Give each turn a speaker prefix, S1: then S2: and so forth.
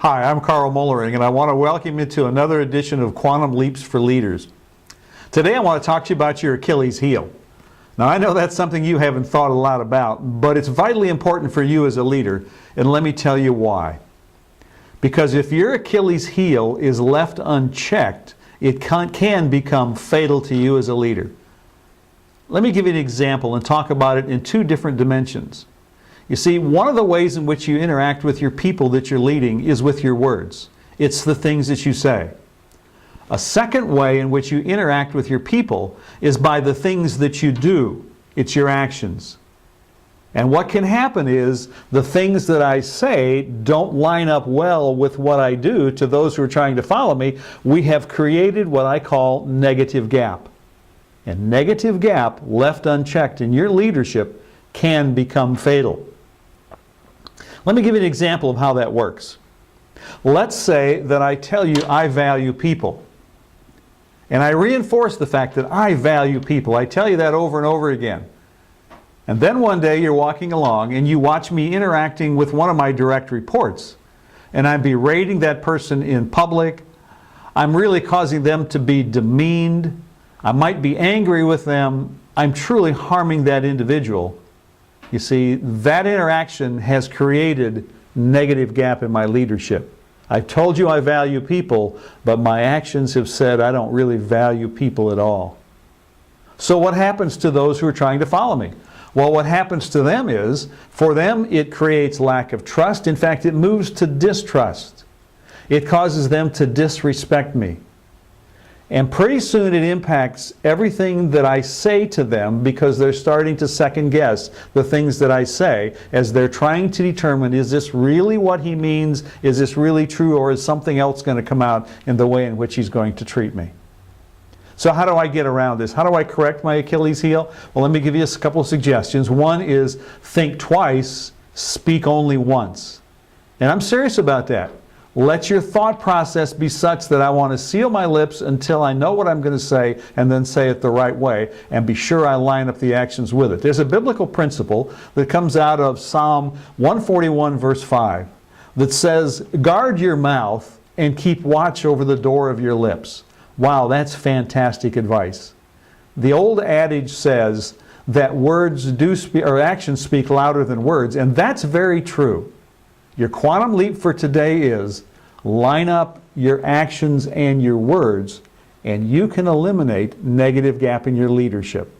S1: Hi, I'm Carl Moellering, and I want to welcome you to another edition of Quantum Leaps for Leaders. Today I want to talk to you about your Achilles heel. Now I know that's something you haven't thought a lot about, but it's vitally important for you as a leader, and let me tell you why. Because if your Achilles heel is left unchecked, it can become fatal to you as a leader. Let me give you an example and talk about it in two different dimensions. You see, one of the ways in which you interact with your people that you're leading is with your words. It's the things that you say. A second way in which you interact with your people is by the things that you do. It's your actions. And what can happen is the things that I say don't line up well with what I do to those who are trying to follow me. We have created what I call negative gap. And negative gap left unchecked in your leadership can become fatal. Let me give you an example of how that works. Let's say that I tell you I value people. And I reinforce the fact that I value people. I tell you that over and over again. And then one day you're walking along and you watch me interacting with one of my direct reports. And I'm berating that person in public. I'm really causing them to be demeaned. I might be angry with them. I'm truly harming that individual. You see, that interaction has created negative gap in my leadership. I've told you I value people, but my actions have said I don't really value people at all. So what happens to those who are trying to follow me? Well, what happens to them is, for them it creates lack of trust. In fact, it moves to distrust. It causes them to disrespect me. And pretty soon it impacts everything that I say to them, because they're starting to second guess the things that I say as they're trying to determine, is this really what he means? Is this really true? Or is something else going to come out in the way in which he's going to treat me? So how do I get around this? How do I correct my Achilles heel? Well, let me give you a couple of suggestions. One is think twice, speak only once. And I'm serious about that. Let your thought process be such that I want to seal my lips until I know what I'm going to say and then say it the right way, and be sure I line up the actions with it. There's a biblical principle that comes out of Psalm 141 verse 5 that says, guard your mouth and keep watch over the door of your lips. Wow, that's fantastic advice. The old adage says that words do speak, or actions speak louder than words, and that's very true. Your quantum leap for today is line up your actions and your words, and you can eliminate negative gap in your leadership.